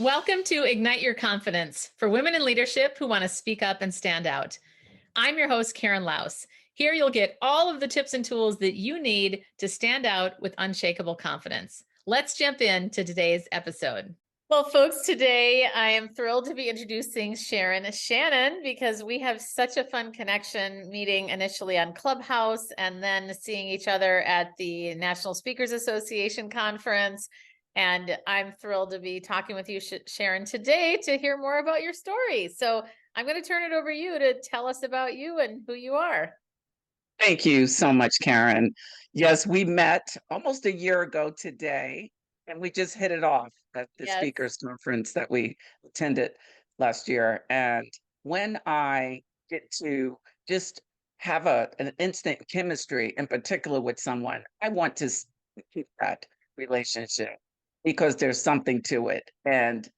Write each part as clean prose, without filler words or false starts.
Welcome to Ignite Your Confidence for women in leadership who want to speak up and stand out. I'm your host, Karen Laus. Here you'll get all of the tips and tools that you need to stand out with unshakable confidence. Let's jump into today's episode. Well, folks, today I am thrilled to be introducing Shannon, because we have such a fun connection meeting initially on Clubhouse and then seeing each other at the National Speakers Association conference. And I'm thrilled to be talking with you, Sharon, today to hear more about your story. So I'm going to turn it over to you to tell us about you and who you are. Thank you so much, Karen. Yes, we met almost a year ago today, and we just hit it off at the Yes. speakers conference that we attended last year. And when I get to just have an instant chemistry in particular with someone, I want to keep that relationship because there's something to it. And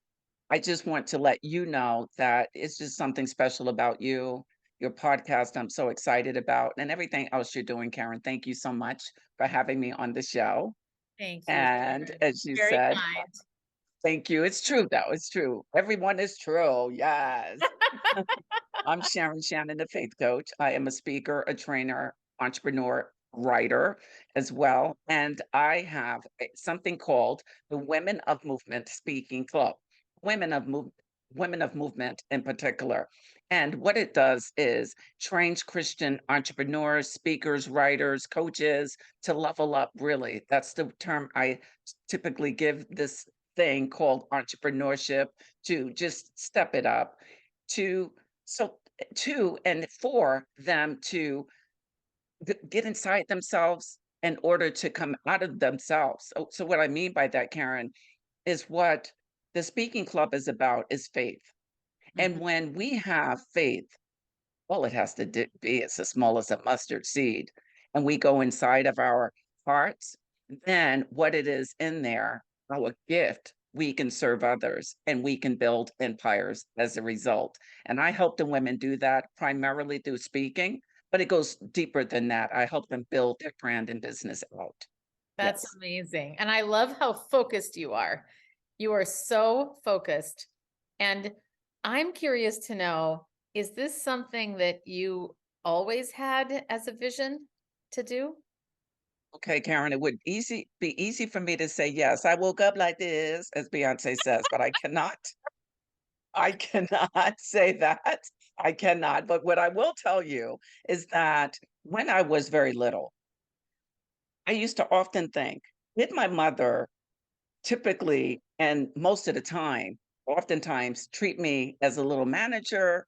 I just want to let you know that it's just something special about you, your podcast. I'm so excited about, and everything else you're doing, Karen. Thank you so much for having me on the show. Thank you, And Sharon. as you Very said, kind. thank you. It's true, though. It's true. Everyone is true. Yes. I'm Shannon, the faith coach. I am a speaker, a trainer, entrepreneur, writer as well. And I have something called the Women of Movement Speaking Club. Women of Move Women of Movement in particular. And what it does is trains Christian entrepreneurs, speakers, writers, coaches to level up, really. That's the term I typically give this thing called entrepreneurship, to just step it up, to so to and for them to get inside themselves in order to come out of themselves. So what I mean by that, Karen, is what the speaking club is about is faith. And Mhm. when we have faith, all it has to be is as small as a mustard seed, and we go inside of our hearts, then what it is in there, our gift, we can serve others and we can build empires as a result. And I help the women do that primarily through speaking, but it goes deeper than that. I help them build their brand and business out. That's Yes. amazing. And I love how focused you are. You are so focused. And I'm curious to know, is this something that you always had as a vision to do? Okay, Karen, it would be easy for me to say yes. I woke up like this, as Beyonce says, but I cannot say that. I cannot. But what I will tell you is that when I was very little, I used to often think, did my mother typically and most of the time, oftentimes treat me as a little manager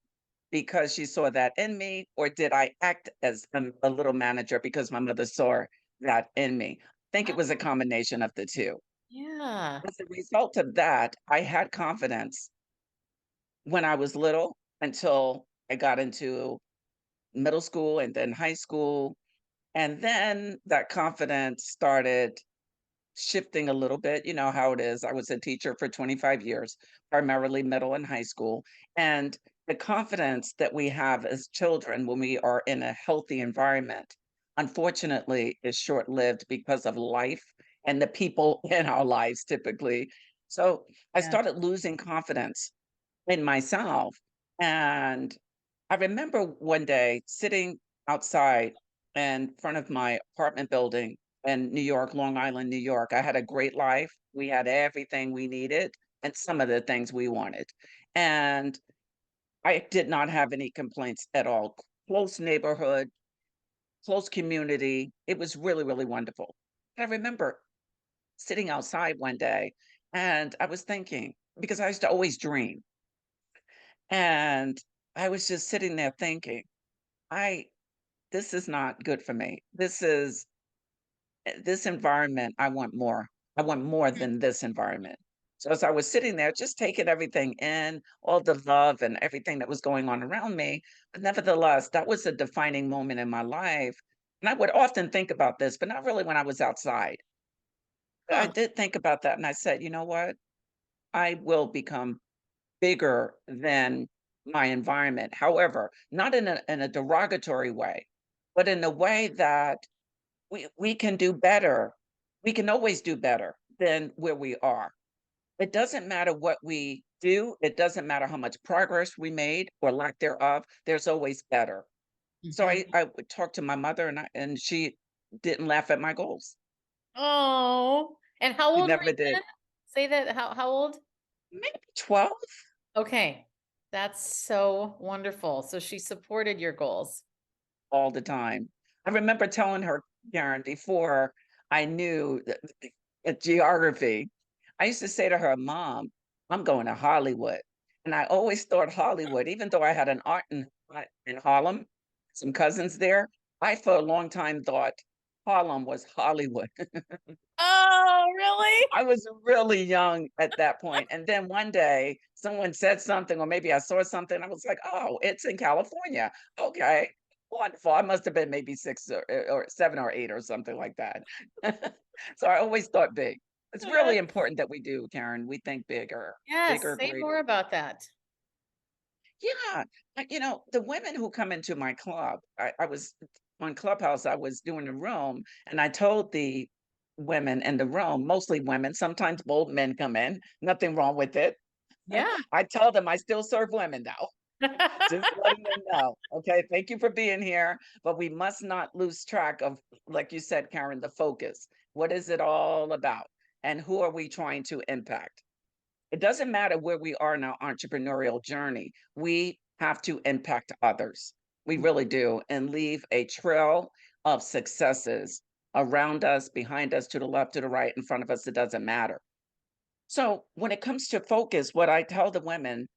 because she saw that in me, or did I act as a little manager because my mother saw that in me? I think it was a Oh, combination of the two. yeah. As a result of that, I had confidence when I was little until I got into middle school and then high school. And then that confidence started shifting a little bit. You know how it is. I was a teacher for 25 years, primarily middle and high school. And the confidence that we have as children when we are in a healthy environment, unfortunately, is short lived because of life and the people in our lives typically. So I Yeah. started losing confidence in myself. And I remember one day sitting outside in front of my apartment building in New York, Long Island, New York. I had a great life. We had everything we needed and some of the things we wanted. And I did not have any complaints at all. Close neighborhood, close community. It was really, really wonderful. I remember sitting outside one day and I was thinking, because I used to always dream. And I was just sitting there thinking, I this is not good for me. This environment, I want more. I want more Mhm. than this environment. So as I was sitting there, just taking everything in, all the love and everything that was going on around me, but nevertheless, that was a defining moment in my life. And I would often think about this, but not really when I was outside. But I Huh. did think about that and I said, you know what? I will become bigger than my environment. However, not in a derogatory way, but in a way that we can do better. We can always do better than where we are. It doesn't matter what we do, it doesn't matter how much progress we made or lack thereof, there's always better. So Mhm. I would talk to my mother and she didn't laugh at my goals. Oh, and how She old were never you did. then? Say that, how old? Maybe 12? Okay. That's so wonderful. So she supported your goals. All the time. I remember telling her, Karen, before I knew geography, I used to say to her, "Mom, I'm going to Hollywood." And I always thought Hollywood, even though I had an aunt in Harlem, some cousins there, I for a long time thought Harlem was Hollywood. Oh, really? I was really young at that point, and then one day, someone said something, or maybe I saw something, I was like, "Oh, it's in California. Okay, wonderful." I must have been maybe 6 or 7 or 8 or something like that. So I always thought big. It's really That's important that we do, Karen. We think bigger, yes, bigger, say greater. more about that. Yeah, the women who come into my club, I was on Clubhouse, I was doing a room, and I told the women in the room, mostly women, sometimes bold men come in, nothing wrong with it. Yeah. I tell them I still serve women though, just letting them know. Okay, thank you for being here, but we must not lose track of, like you said, Karen, the focus. What is it all about? And who are we trying to impact? It doesn't matter where we are in our entrepreneurial journey. We have to impact others. We really do, and leave a trail of successes around us, behind us, to the left, to the right, in front of us. It doesn't matter. So when it comes to focus, what I told the women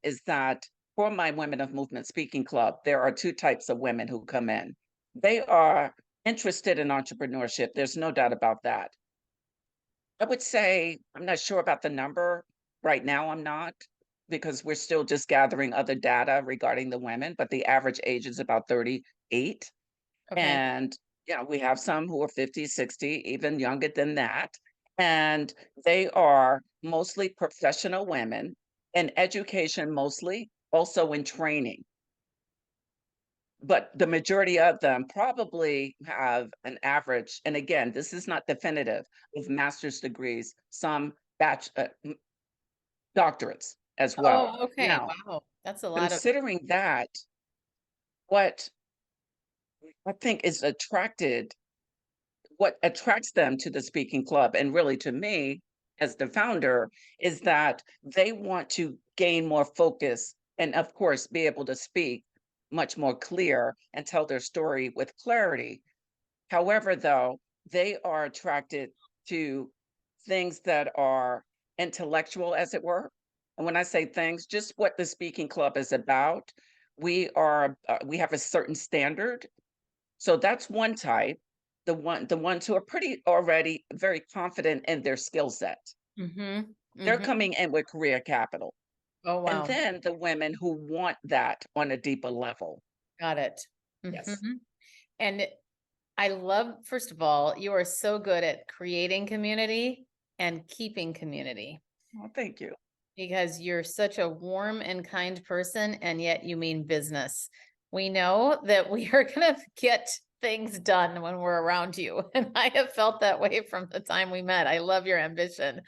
is that for my Women of Movement Speaking Club, there are two types of women who come in. They are interested in entrepreneurship. There's no doubt about that. I would say I'm not sure about the number. Right now, I'm not, because we're still just gathering other data regarding the women, but the average age is about 38. Okay. And yeah, we have some who are 50, 60, even younger than that. And they are mostly professional women in education, mostly, also in training. But the majority of them probably have an average, and again, this is not definitive, of master's degrees, some doctorates as well. Oh, okay. Now, Wow. That's a lot of considering that, what I think is what attracts them to the speaking club, and really to me as the founder, is that they want to gain more focus and, of course, be able to speak much more clear and tell their story with clarity. However, though, they are attracted to things that are intellectual, as it were. And when I say things, just what the speaking club is about. We have a certain standard. So that's one type. The ones who are pretty already very confident in their skill set. mhm. They're Mhm. coming in with career capital. Oh, And wow. then the women who want that on a deeper level. Got it. Yes. Mhm. And I love, first of all, you are so good at creating community and keeping community Well, thank you. because you're such a warm and kind person, and yet you mean business. We know that we are going to get things done when we're around you. And I have felt that way from the time we met. I love your ambition.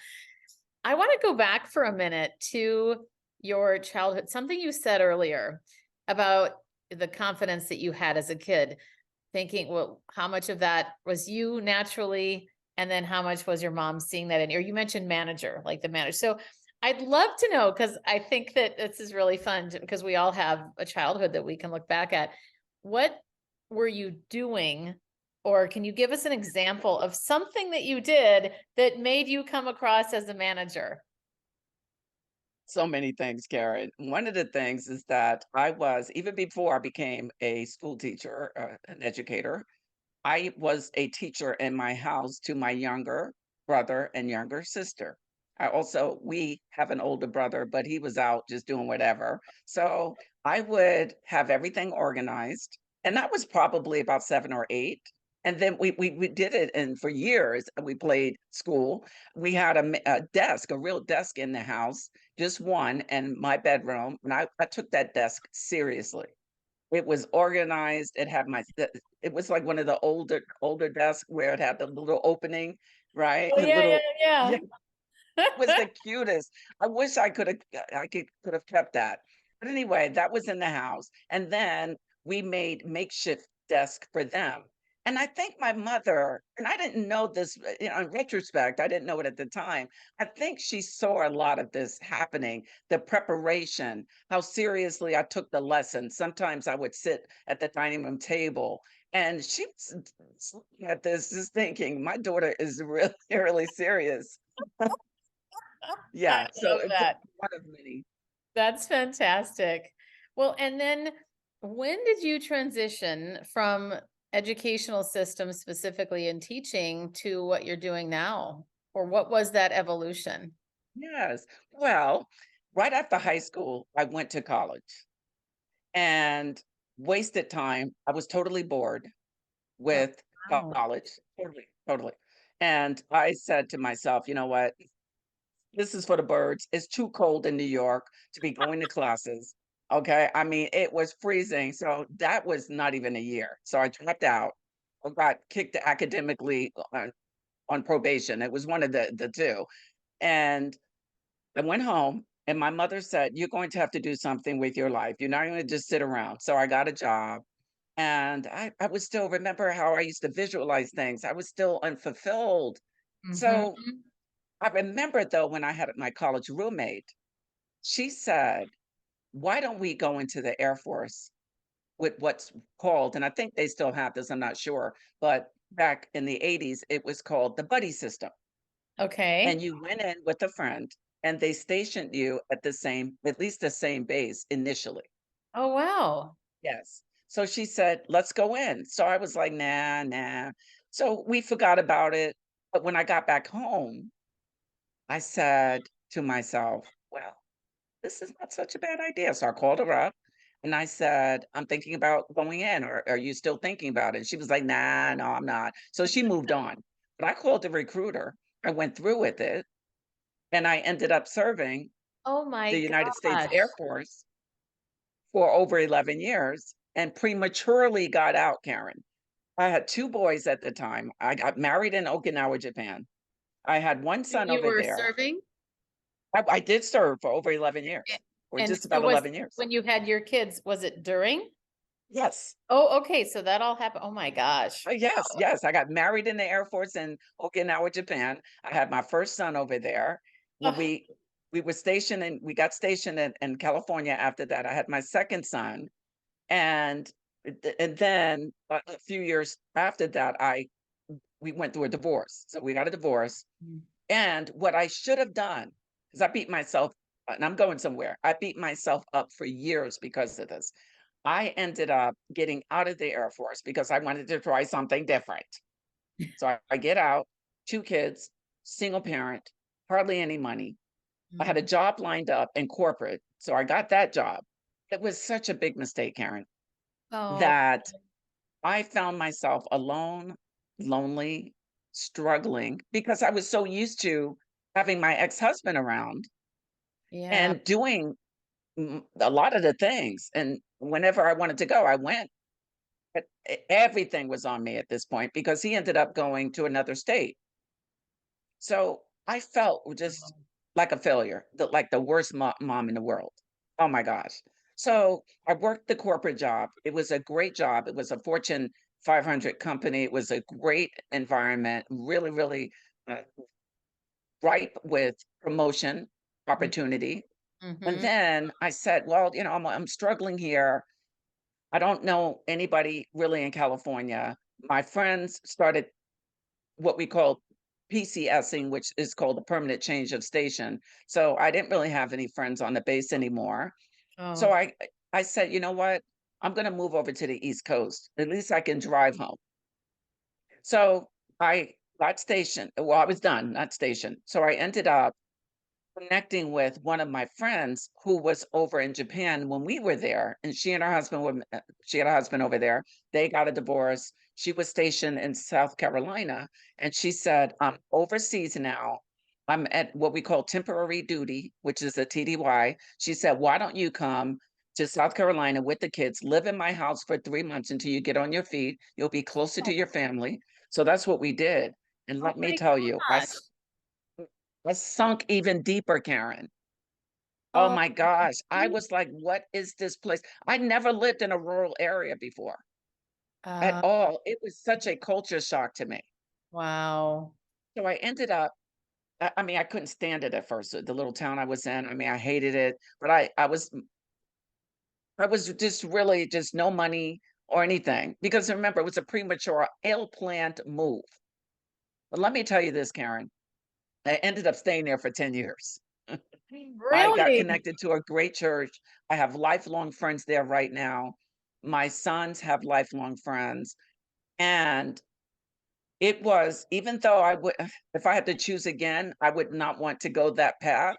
I want to go back for a minute to your childhood, something you said earlier about the confidence that you had as a kid, thinking, well, how much of that was you naturally? And then how much was your mom seeing that in you? Or you mentioned manager, like the manager. So I'd love to know, because I think that this is really fun because we all have a childhood that we can look back at. What were you doing? Or can you give us an example of something that you did that made you come across as a manager? So many things, Karen. One of the things is that I was, even before I became a school teacher, an educator, I was a teacher in my house to my younger brother and younger sister. We have an older brother, but he was out just doing whatever. So I would have everything organized. And that was probably about 7 or 8. And then we did it, and for years we played school. We had a desk, a real desk in the house, just one in my bedroom. And I took that desk seriously. It was organized. It was like one of the older desks where it had the little opening, right? Oh, The yeah, yeah, little, yeah. yeah. Yeah. Was the cutest. I wish I could have kept that. But anyway, that was in the house, and then we made makeshift desk for them. And I think my mother, and I didn't know this, in retrospect, I didn't know it at the time. I think she saw a lot of this happening, the preparation, how seriously I took the lesson. Sometimes I would sit at the dining room table, and she was looking at this, just thinking, my daughter is really, really serious. I Yeah, so love it's that. one of many. That's fantastic. Well, and then when did you transition from educational systems, specifically in teaching, to what you're doing now? Or what was that evolution? Yes. Well, right after high school, I went to college and wasted time. I was totally bored Oh, with wow. college. Totally, totally. And I said to myself, you know what? This is for the birds. It's too cold in New York to be going to classes. Okay. I mean, it was freezing. So that was not even a year. So I dropped out. I got kicked academically on probation. It was one of the two. And I went home and my mother said, "You're going to have to do something with your life. You're not going to just sit around." So I got a job and I would still remember how I used to visualize things. I was still unfulfilled. So Mhm. I remember though when I had my college roommate, she said, "Why don't we go into the Air Force with what's called," and I think they still have this, I'm not sure, but back in the 80s, it was called the buddy system. And Okay. you went in with a friend and they stationed you at least the same base initially. Oh, wow. Yes. So she said, "Let's go in." So I was like, "Nah, nah." So we forgot about it. But when I got back home, I said to myself, "Well, this is not such a bad idea." So I called her up and I said, "I'm thinking about going in, or are you still thinking about it?" She was like, "Nah, no, I'm not." So she moved on. But I called the recruiter. I went through with it and I ended up serving Oh the my United States gosh. Air Force for over 11 years and prematurely got out, Karen. I had 2 boys at the time. I got married in Okinawa, Japan. I had 1 son You over were there. serving? I did serve for over 11 A- years, or And just so about was 11 years. when you had your kids, was it during? Yes. Oh, okay. So that all happened. Oh my gosh. Yes, yes. I got married in the Air Force in Okinawa, Japan. I had my first son over there. When Oh, we got stationed in California after that. I had my second son. And then a few years after that, I we went through a divorce. So we got a divorce. mm. And what I should have done, because I beat myself, and I'm going somewhere. I beat myself up for years because of this. I ended up getting out of the Air Force because I wanted to try something different. So I get out, 2 kids, single parent, hardly any money. I had a Mm. job lined up in corporate, so I got that job. It was such a big mistake, Karen, Oh, that I found myself alone, lonely, struggling because I was so used to having my ex-husband around yeah. and doing a lot of the things. And whenever I wanted to go, I went. But everything was on me at this point because he ended up going to another state. So I felt just like a failure, like the worst mom in the world. Oh my gosh. So I worked the corporate job. It was a great job. It was a Fortune 500 company. It was a great environment, really, really uh, ripe with promotion opportunity. And Mm-hmm. then I said, well, I'm struggling here. I don't know anybody really in California. My friends started what we call PCSing, which is called the permanent change of station. So I didn't really have any friends on the base anymore. So Oh, I said, you know what? I'm going to move over to the East Coast. At least I can drive home. So I got stationed. Well, I was done, not stationed. So I ended up connecting with one of my friends who was over in Japan when we were there, and she had a husband over there. They got a divorce. She was stationed in South Carolina, and she said, "I'm overseas now. I'm at what we call temporary duty, which is a TDY." She said, "Why don't you come to South Carolina with the kids, live in my house for 3 months until you get on your feet. You'll be closer to your family." So that's what we did. And oh let me my tell you, gosh. I sunk even deeper, Karen. Oh Oh, my gosh. I really? was like, what is this place? I never lived in a rural area before at Uh, all. It was such a culture shock to me. wow. So I ended up, I mean, I couldn't stand it at first, the little town I was in. I mean, I hated it, but I was just really just no money or anything because remember, it was a premature, ill-planned move. But let me tell you this, Karen. I ended up staying there for 10 years. I got Really? connected to a great church. I have lifelong friends there right now. My sons have lifelong friends. And it was, even though I would, if I had to choose again, I would not want to go that path.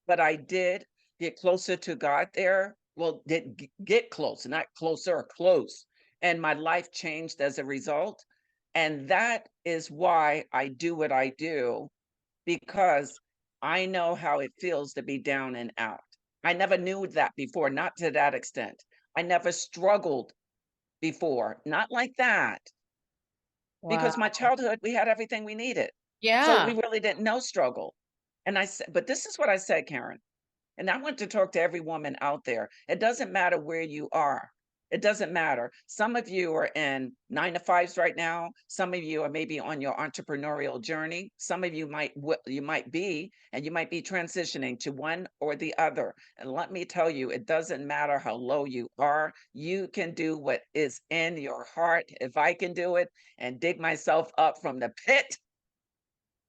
But I did get closer to God there. Well, did get close, not closer, close. And my life changed as a result. And that is why I do what I do, because I know how it feels to be down and out. I never knew that before, not to that extent. I never struggled before, not like that, Wow. because my childhood, we had everything we needed. So Yeah. we really didn't know struggle. And I said, but this is what I said, Karen. And I want to talk to every woman out there. It doesn't matter where you are. It doesn't matter. Some of you are in 9 to 5s right now. Some of you are maybe on your entrepreneurial journey. Some of you you might be, and you might be transitioning to one or the other. And let me tell you, it doesn't matter how low you are. You can do what is in your heart. If I can do it and dig myself up from the pit,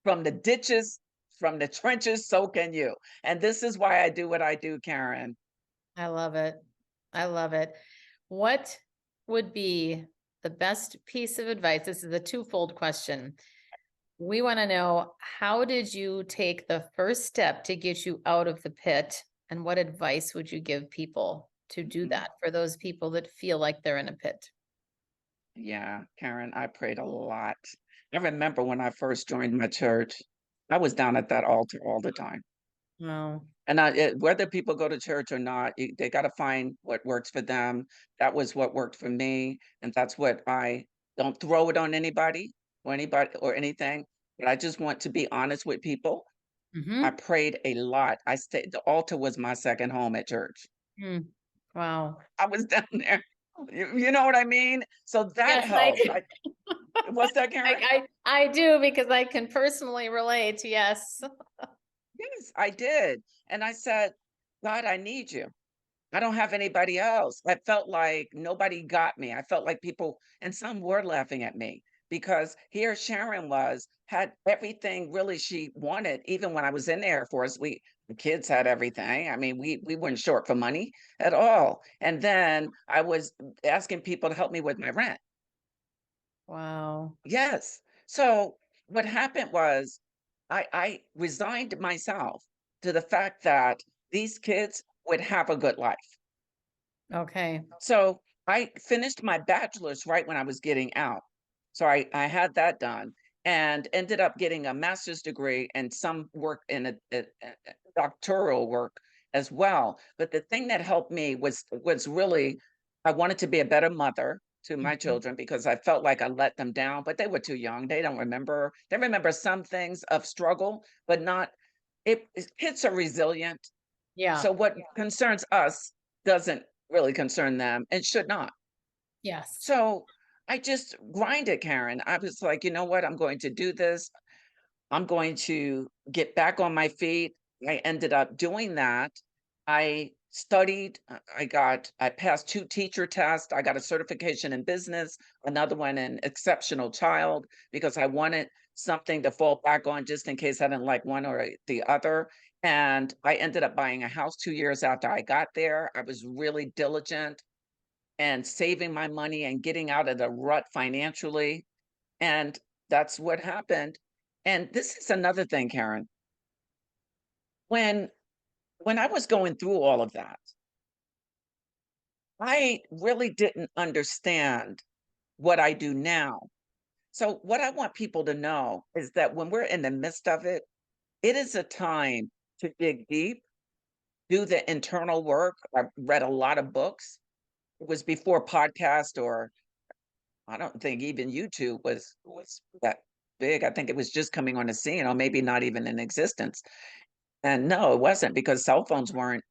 from the ditches, from the trenches, so can you. And this is why I do what I do, Karen. I love it. I love it. What would be the best piece of advice? This is a twofold question. We want to know, how did you take the first step to get you out of the pit? And what advice would you give people to do Mhm. that for those people that feel like they're in a pit? Yeah, Karen, I prayed a lot. I remember when I first joined my church, I was down at that altar all the time. No. And whether people go to church or not, they got to find what works for them. That was what worked for me. And that's what I don't throw it on anybody or anything. But I just want to be honest with people. I Mm-hmm. prayed a lot. The altar was my second home at church. Wow. I was down there. You know what I mean? So that Yes, I helped. do. What's that, Karen? I do because I can personally relate. Yes. Yes, I did. And I said, God, I need you. I don't have anybody else. I felt like nobody got me. I felt like people, and some were laughing at me because here Sharon had everything really she wanted. Even when I was in the Air Force, the kids had everything. I mean, we weren't short for money at all. And then I was asking people to help me with my rent. Wow. Yes. So what happened was I resigned myself to the fact that these kids would have a good life. Okay. So I finished my bachelor's right when I was getting out. So I had that done and ended up getting a master's degree and some work in a doctoral work as well. But the thing that helped me was really I wanted to be a better mother to my Mhm. children because I felt like I let them down, but they were too young. They don't remember. They remember some things of struggle, but not kids are resilient, Yeah. so what concerns us doesn't really concern them and should not. Yes. So I just grinded, Karen. I was like, you know what? I'm going to do this. I'm going to get back on my feet. I ended up doing that. I studied, I passed 2 teacher tests. I got a certification in business, another one in exceptional child, because I wanted something to fall back on just in case I didn't like one or the other. And I ended up buying a house 2 years after I got there. I was really diligent and saving my money and getting out of the rut financially. And that's what happened. And this is another thing, Karen. When when I was going through all of that, I really didn't understand what I do now. So what I want people to know is that when we're in the midst of it, it is a time to dig deep, do the internal work. I've read a lot of books. It was before podcast or I don't think even YouTube was that. big. I think it was just coming on the scene, or maybe not even in existence. And no, it wasn't because cell phones weren't.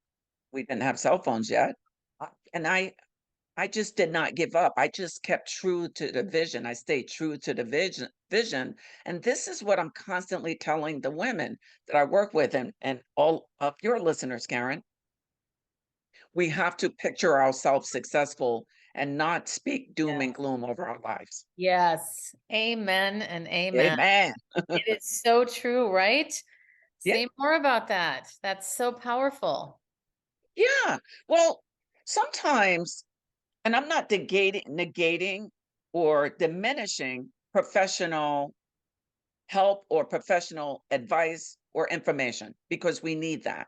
We didn't have cell phones yet. And I just did not give up. I just kept true to the vision. I stayed true to the vision. And this is what I'm constantly telling the women that I work with and all of your listeners, Karen. We have to picture ourselves successful and not speak doom and Yes. gloom over our lives. Yes. Amen and amen. Amen. It is so true, right? Yeah. Say more about that. That's so powerful. Yeah. Well, sometimes, and I'm not negating or diminishing professional help or professional advice or information because we need that.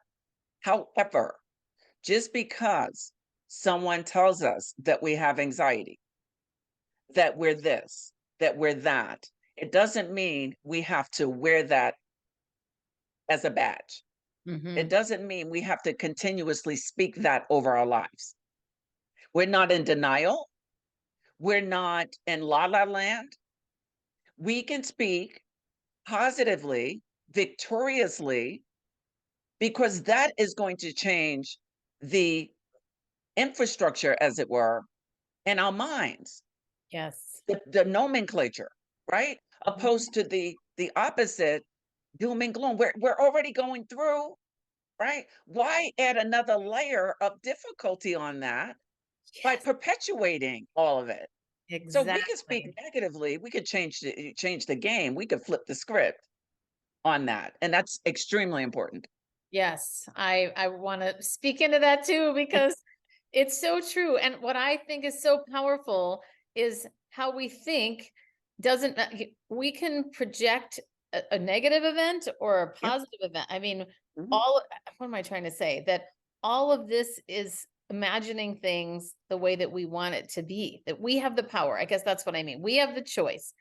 However, just because someone tells us that we have anxiety, that we're this, that we're that, it doesn't mean we have to wear that as a badge. It Hmm. doesn't mean we have to continuously speak that over our lives. We're not in denial. We're not in la la land. We can speak positively, victoriously, because that is going to change the infrastructure, as it were, in our minds, Yes. the nomenclature, right? Mhm. Opposed to the opposite, doom and gloom. We're already going through, right? Why add another layer of difficulty on that by Yes, perpetuating all of it? So we can speak exactly. negatively. We could change the game. We could flip the script on that, and that's extremely important. Yes, I want to speak into that too because it's so true. And what I think is so powerful is how we think doesn't we can project a negative event or a Yeah. positive event. I mean, Mhm. all what am I trying to say? That all of this is imagining things the way that we want it to be. That we have the power. I guess that's what I mean. We have the choice.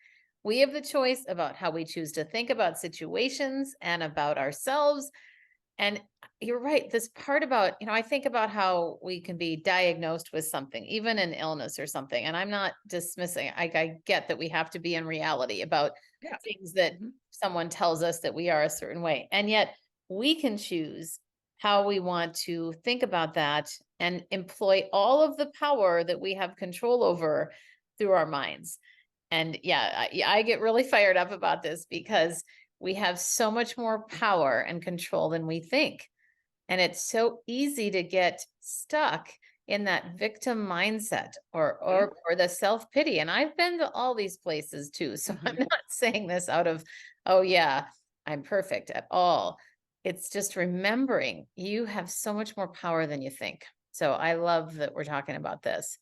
We have the choice about how we choose to think about situations and about ourselves and you're right. This part about, I think about how we can be diagnosed with something, even an illness or something. And I'm not dismissing, I get that we have to be in reality about Yeah. things that Mhm. someone tells us that we are a certain way. And yet we can choose how we want to think about that and employ all of the power that we have control over through our minds. And yeah, I get really fired up about this because we have so much more power and control than we think. And it's so easy to get stuck in that victim mindset Mhm. or the self-pity. And I've been to all these places too. So I'm Mhm. not saying this out of, oh yeah, I'm perfect at all. It's just remembering you have so much more power than you think. So I love that we're talking about this.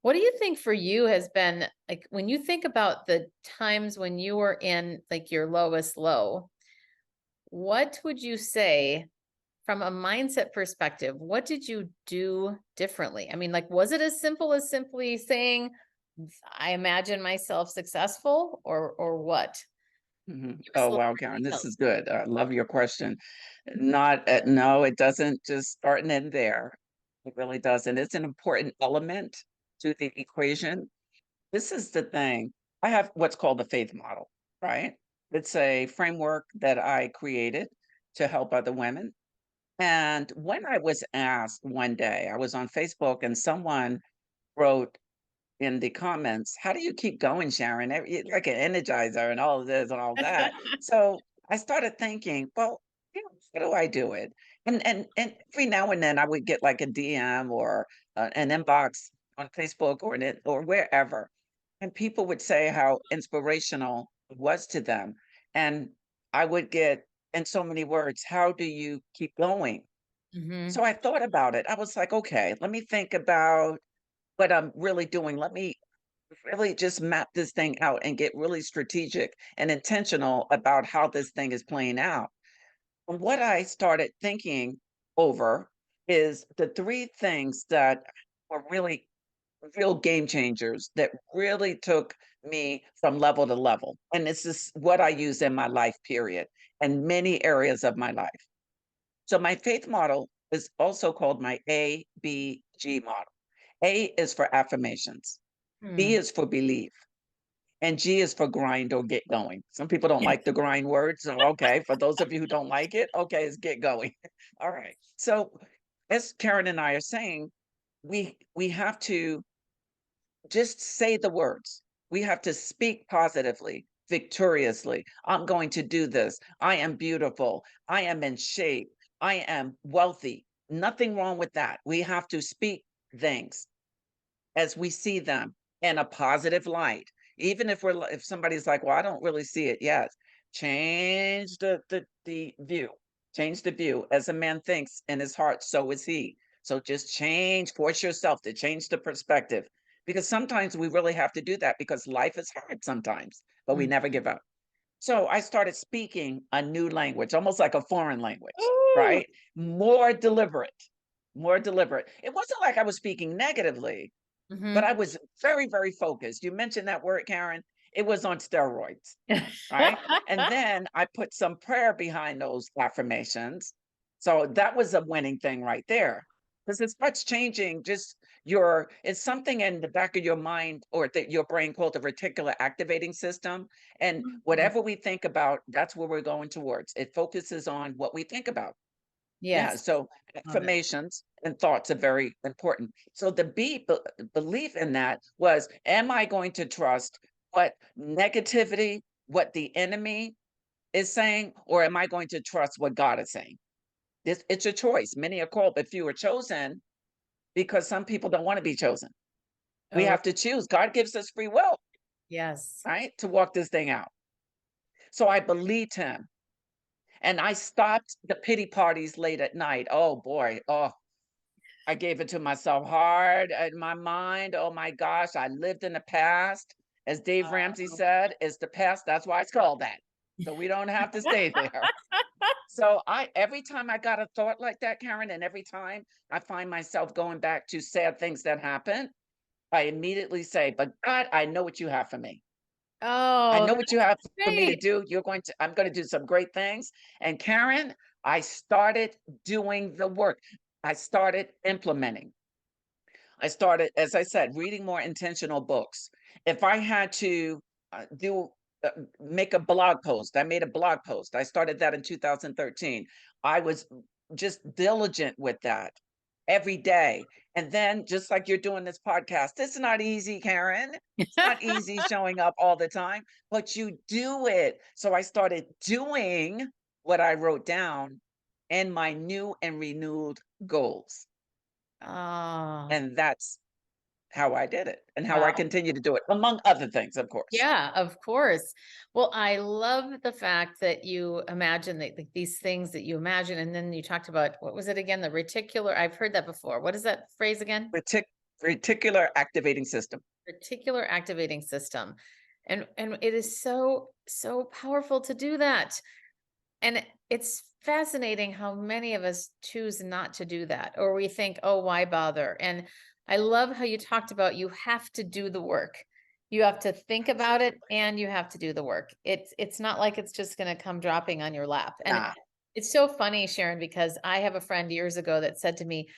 What do you think for you has been like when you think about the times when you were in like your lowest low, what would you say from a mindset perspective? What did you do differently? I mean, like, was it as simple as simply saying, I imagine myself successful or what? Mhm. Give us a Oh, little wow, more Karen, this details. is good. I love your question. Not no, it doesn't just start and end there. It really doesn't. It's an important element to the equation. This is the thing. I have what's called the faith model, right? It's a framework that I created to help other women. And when I was asked one day, I was on Facebook and someone wrote in the comments, "How do you keep going, Sharon? You're like an energizer and all of this and all that." So I started thinking, well, how do I do it? And every now and then I would get like a DM or an inbox on Facebook or wherever, and people would say how inspirational it was to them, and I would get in so many words, "How do you keep going?" Hmm. So I thought about it. I was like, okay, let me think about what I'm really doing. Let me really just map this thing out and get really strategic and intentional about how this thing is playing out. And what I started thinking over is the three things that were really real game changers that really took me from level to level. And this is what I use in my life, period, and many areas of my life. So my faith model is also called my ABG model. A is for affirmations. B Hmm. is for belief. And G is for grind or get going. Some people don't Yes. like the grind word. So, okay, for those of you who don't like it, okay, it's get going. All right. So, as Karen and I are saying, we have to just say the words. We have to speak positively, victoriously. I'm going to do this. I am beautiful. I am in shape. I am wealthy. Nothing wrong with that. We have to speak things as we see them in a positive light. Even if if somebody's like, "Well, I don't really see it yet." Change the view. Change the view. As a man thinks in his heart, so is he. So just force yourself to change the perspective. Because sometimes we really have to do that because life is hard sometimes, but we Mm. never give up. So I started speaking a new language, almost like a foreign language, Ooh. right? More deliberate, more deliberate. It wasn't like I was speaking negatively, but Mhm. I was very, very focused. You mentioned that word, Karen. It was on steroids, right? And then I put some prayer behind those affirmations. So that was a winning thing right there. Because it starts changing just it's something in the back of your mind or that your brain called the reticular activating system. And Mhm. whatever we think about, that's where we're going towards. It focuses on what we think about. Yeah, Yes. so Love it. affirmations and thoughts are very important. So the belief in that was, am I going to trust what negativity, what the enemy is saying, or am I going to trust what God is saying? It's a choice. Many are called, but few are chosen because some people don't want to be chosen. We Oh, have to choose. God gives us free will, yes. right, to walk this thing out. So I believed him. And I stopped the pity parties late at night. Oh boy. Oh, I gave it to myself hard in my mind. Oh my gosh, I lived in the past. As Dave Ramsey Oh. said, it's the past. That's why it's called that. So we don't have to stay there. So every time I got a thought like that, Karen, and every time I find myself going back to sad things that happened, I immediately say, "But God, I know what you have for me. I Oh, know what you have for me to great. do. I'm going to do some great things." And Karen, I started doing the work. I started implementing. I started, as I said, reading more intentional books. If I had to uh, make a blog post, I made a blog post. I started that in 2013. I was just diligent with that every day. And then, just like you're doing this podcast, it's not easy, Karen. It's not easy showing up all the time, but you do it. So I started doing what I wrote down and my new and renewed goals. Oh, And that's how I did it and how I wow. continue to do it, among other things, of course. Yeah, of course. Well, I love the fact that you imagine that like, these things that you imagine, and then you talked about what was it again? The reticular. I've heard that before. What is that phrase again? Retic Reticular activating system. Reticular activating system. And it is so powerful to do that. And it's fascinating how many of us choose not to do that, or we think, oh, why bother? And I love how you talked about you have to do the work. You have to think about it Absolutely. and you have to do the work. It's not like it's just going to come dropping on your lap. And Nah, it's so funny, Sharon, because I have a friend years ago that said to me,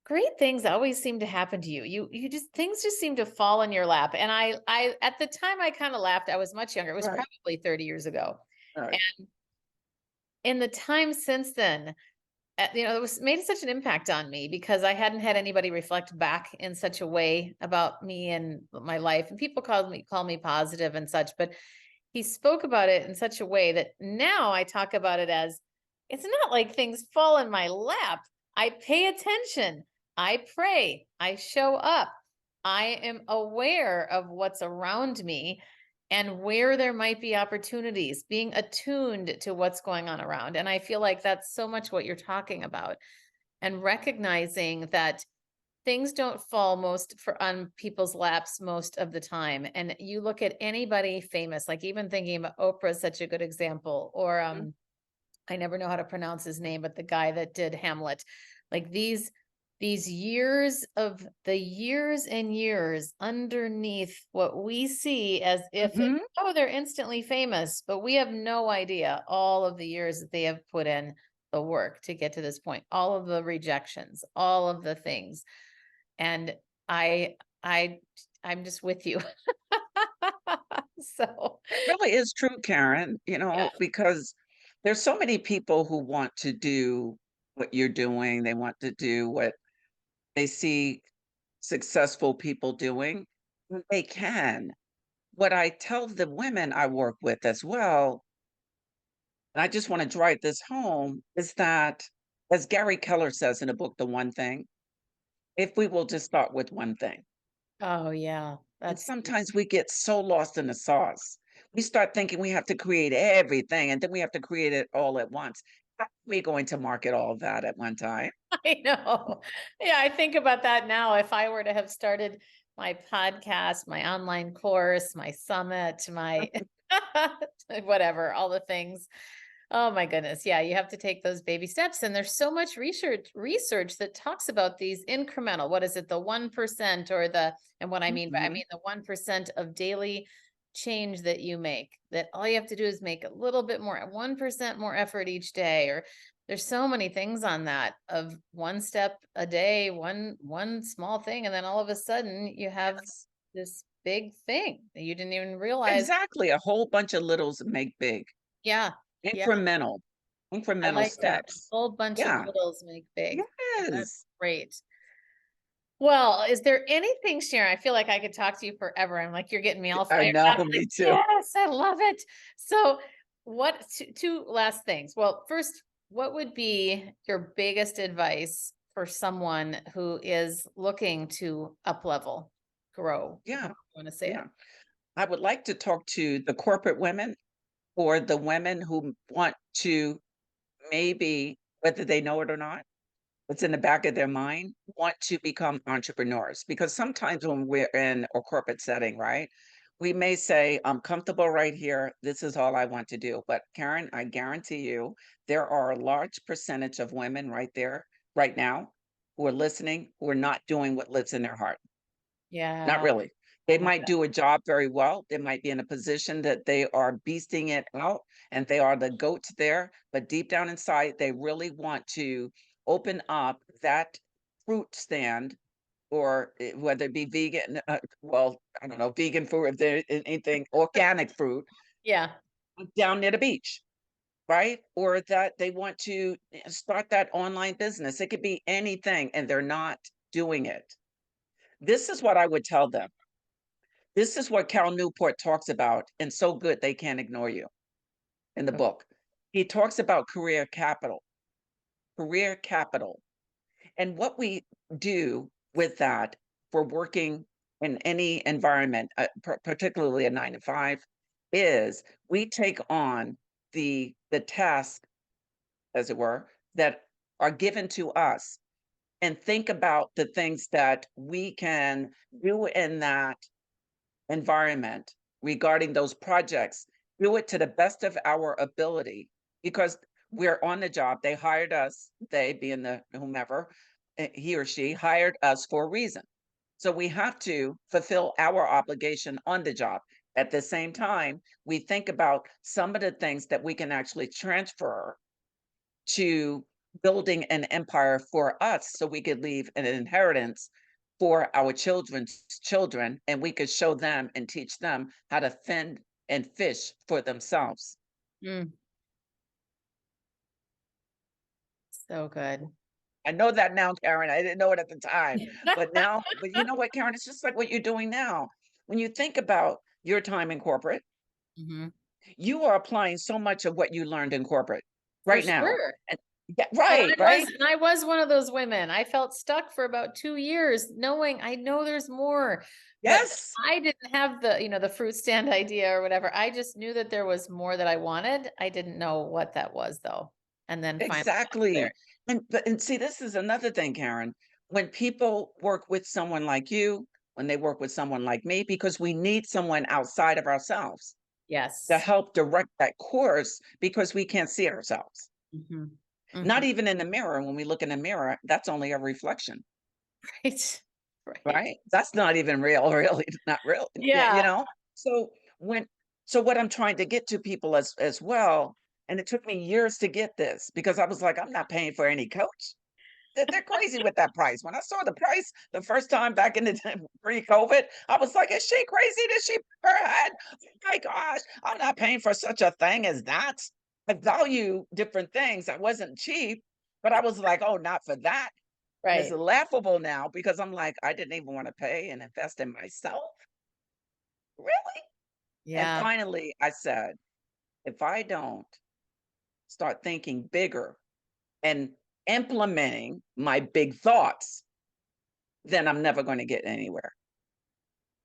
great things always seem to happen to you. You just things just seem to fall in your lap. And I at the time I kind of laughed. I was much younger. It was right, probably 30 years ago. right. In the time since then, it was made such an impact on me because I hadn't had anybody reflect back in such a way about me and my life. And people call me positive and such, but he spoke about it in such a way that now I talk about it as it's not like things fall in my lap. I pay attention. I pray. I show up. I am aware of what's around me and where there might be opportunities, being attuned to what's going on around. And I feel like that's so much what you're talking about and recognizing that things don't fall most for on people's laps most of the time. And you look at anybody famous, like even thinking about Oprah is such a good example, or Mhm, I never know how to pronounce his name, but the guy that did Hamlet, like these years of the years and years underneath what we see as if mhm. oh they're instantly famous, but we have no idea all of the years that they have put in the work to get to this point, all of the rejections, all of the things. And I I I'm just with you. So, It really is true, Karen, yeah. because there's so many people who want to do what you're doing. They want to do what they see successful people doing. And they can. What I tell the women I work with as well, and I just want to drive this home, is that, as Gary Keller says in a book, The One Thing, if we will just start with one thing. Oh, yeah. And That's sometimes we get so lost in the sauce. We start thinking we have to create everything and then we have to create it all at once. How are we going to market all that at one time? I know. Yeah, I think about that now. If I were to have started my podcast, my online course, my summit, my whatever, all the things. Oh my goodness. Yeah, you have to take those baby steps. And there's so much research that talks about these incremental. What is it? The 1% or and what I mean by I Mhm. mean the 1% of daily change that you make. That all you have to do is make a little bit more, 1% more effort each day. Or there's so many things on that of one step a day, one small thing. And then all of a sudden you have Yes, this big thing that you didn't even realize. exactly. A whole bunch of littles make big, Yeah. Yeah. incremental, I incremental like that. steps. A whole bunch of Yeah. littles make big. That's Yes. great. Well, is there anything, Sharon? I feel like I could talk to you forever. I'm like, you're getting me all I fired know, up. Like, me too. yes, I love it. So, what two last things? Well, first, what would be your biggest advice for someone who is looking to up level, grow, Yeah. however you want to say it? Yeah. I would like to talk to the corporate women or the women who want to, maybe, whether they know it or not, it's in the back of their mind, want to become entrepreneurs. Because sometimes when we're in a corporate setting, right, we may say, I'm comfortable right here. This is all I want to do. But Karen, I guarantee you, there are a large percentage of women right there, right now, who are listening, who are not doing what lives in their heart. Not Yeah. really. They Oh my might God. do a job very well. They might be in a position that they are beasting it out and they are the goats there, but deep down inside, they really want to open up that fruit stand, or whether it be vegan, well, I don't know, vegan food, if there anything, organic fruit Yeah. down near the beach, right? Or that they want to start that online business. It could be anything and they're not doing it. This is what I would tell them. This is what Cal Newport talks about in So Good They Can't Ignore You in the Okay. book. He talks about career capital, and what we do with that for working in any environment, particularly a 9 to 5, is we take on the task, as it were, that are given to us, and think about the things that we can do in that environment regarding those projects, do it to the best of our ability, because we're on the job. They hired us, they being the whomever, he or she hired us for a reason. So we have to fulfill our obligation on the job. At the same time, we think about some of the things that we can actually transfer to building an empire for us, so we could leave an inheritance for our children's children, and we could show them and teach them how to fend and fish for themselves. Mm, so good. I know that now, Karen. I didn't know it at the time, but now, but you know what, Karen? It's just like what you're doing now. When you think about your time in corporate, Mhm. you are applying so much of what you learned in corporate For right now. sure. And yeah, And right, right. I was one of those women. I felt stuck for about 2 years knowing I know there's more, but Yes. I didn't have the fruit stand idea or whatever. I just knew that there was more that I wanted. I didn't know what that was though. And then finally got there. Exactly. And see, this is another thing, Karen. When people work with someone like you, when they work with someone like me, because we need someone outside of ourselves to Yes. help direct that course, because we can't see ourselves. Mhm. Not Mhm. even in the mirror. When we look in the mirror, that's only a reflection, Right. Right. right? That's not even real, really, not real, Yeah. So when so what I'm trying to get to people as well, and it took me years to get this, because I was like, I'm not paying for any coach. They're crazy with that price. When I saw the price the first time back in the pre-COVID, I was like, "Is she crazy? Did she her head? Oh my gosh, I'm not paying for such a thing as that." I value different things. I wasn't cheap, but I was like, "Oh, not for that." And it's Right. laughable now because I'm like, I didn't even want to pay and invest in myself. Really? And Yeah. finally, I said, if I don't start thinking bigger and implementing my big thoughts, then I'm never going to get anywhere.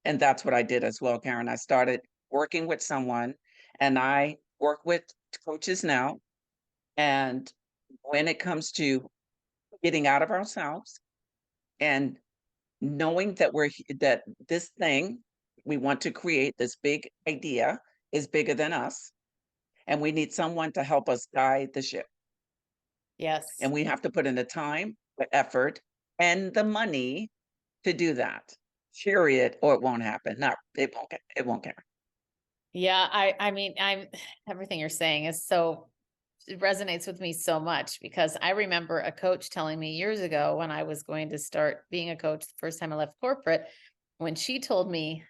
And that's what I did as well, Karen. I started working with someone and I work with coaches now. And when it comes to getting out of ourselves and knowing that that this thing we want to create, this big idea is bigger than us, and we need someone to help us guide the ship. Yes. And we have to put in the time, the effort, and the money to do that. Period, or it won't happen. Not it won't happen. Yeah. I mean, I'm everything you're saying is so it resonates with me so much because I remember a coach telling me years ago when I was going to start being a coach the first time I left corporate, when she told me,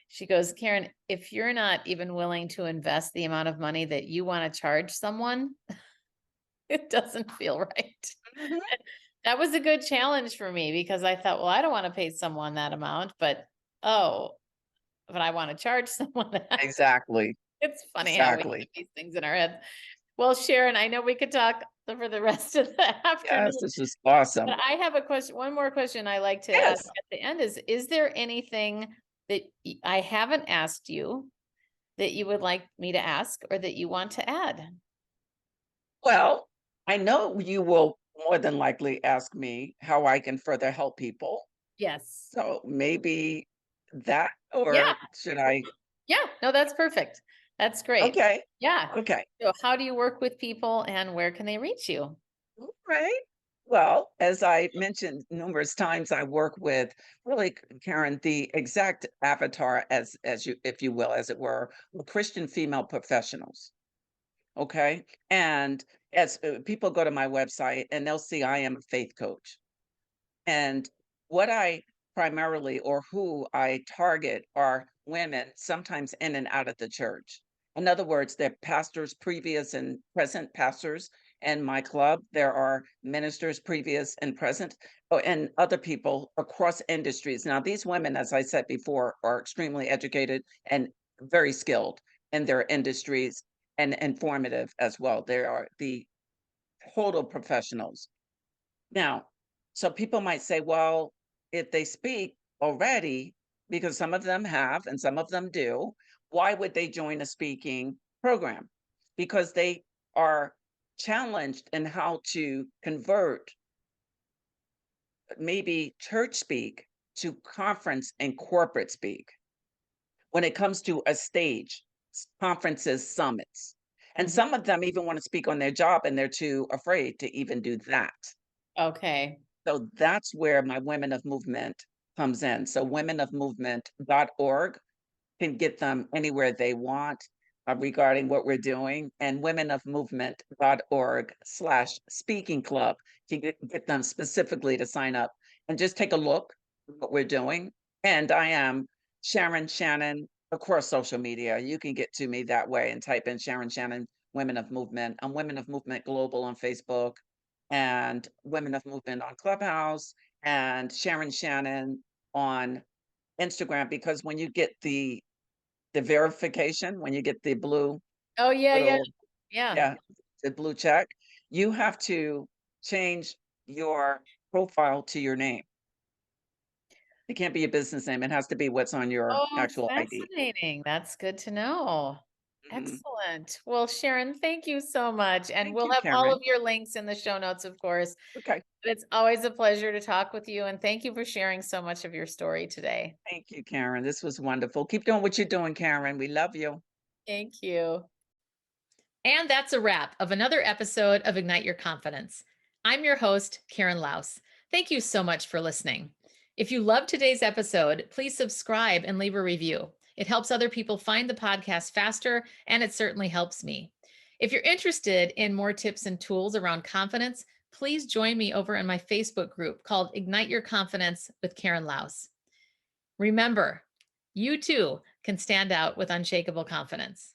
she goes, Karen, if you're not even willing to invest the amount of money that you want to charge someone, it doesn't feel right. Mhm. That was a good challenge for me because I thought, well, I don't want to pay someone that amount, but oh, but I want to charge someone that. Exactly, It's funny how we exactly. keep these things in our heads. Well, Sharon, I know we could talk for the rest of the Yes, afternoon, this is but awesome. I have a question. One more question I like to ask Yes. at the end is there anything that I haven't asked you that you would like me to ask or that you want to add? Well, I know you will more than likely ask me how I can further help people. Yes. So maybe that, Yeah. or should I? Yeah. No, that's perfect. That's great. Okay. Yeah. Okay. So how do you work with people and where can they reach you? All right. Well, as I mentioned numerous times, I work with really, Karen, the exact avatar, as you, if you will, as it were, Christian female professionals. Okay. And as people go to my website and they'll see I am a faith coach. And what I primarily or who I target are women, sometimes in and out of the church. In other words, they're pastors, previous and present pastors in my club. There are ministers, previous and present, and other people across industries. Now, these women, as I said before, are extremely educated and very skilled in their industries and informative as well. They are the total professionals. Now, so people might say, well, if they speak already, because some of them have and some of them do, why would they join a speaking program? Because they are challenged in how to convert maybe church speak to conference and corporate speak when it comes to a stage, conferences, summits. And Mhm. some of them even want to speak on their job and they're too afraid to even do that. Okay. So that's where my Women of Movement comes in. So womenofmovement.org can get them anywhere they want regarding what we're doing. And womenofmovement.org/speaking club can get them specifically to sign up and just take a look at what we're doing. And I am Sharon Shannon across social media. You can get to me that way and type in Sharon Shannon, Women of Movement. I'm Women of Movement Global on Facebook and Women of Movement on Clubhouse and Sharon Shannon on Instagram, because when you get the verification, when you get the blue Oh, yeah, yeah. little, Yeah. yeah, the blue check, you have to change your profile to your name. It can't be a business name. It has to be what's on your Oh, actual ID. fascinating. That's good to know. Mhm. Excellent. Well, Sharon, thank you so much. And Thank we'll you, have all of Karen. your links in the show notes, of course. Okay. But it's always a pleasure to talk with you. And thank you for sharing so much of your story today. Thank you, Karen. This was wonderful. Keep doing what you're doing, Karen. We love you. Thank you. And that's a wrap of another episode of Ignite Your Confidence. I'm your host, Karen Laus. Thank you so much for listening. If you loved today's episode, please subscribe and leave a review. It helps other people find the podcast faster, and it certainly helps me. If you're interested in more tips and tools around confidence, please join me over in my Facebook group called Ignite Your Confidence with Karen Laus. Remember, you too can stand out with unshakable confidence.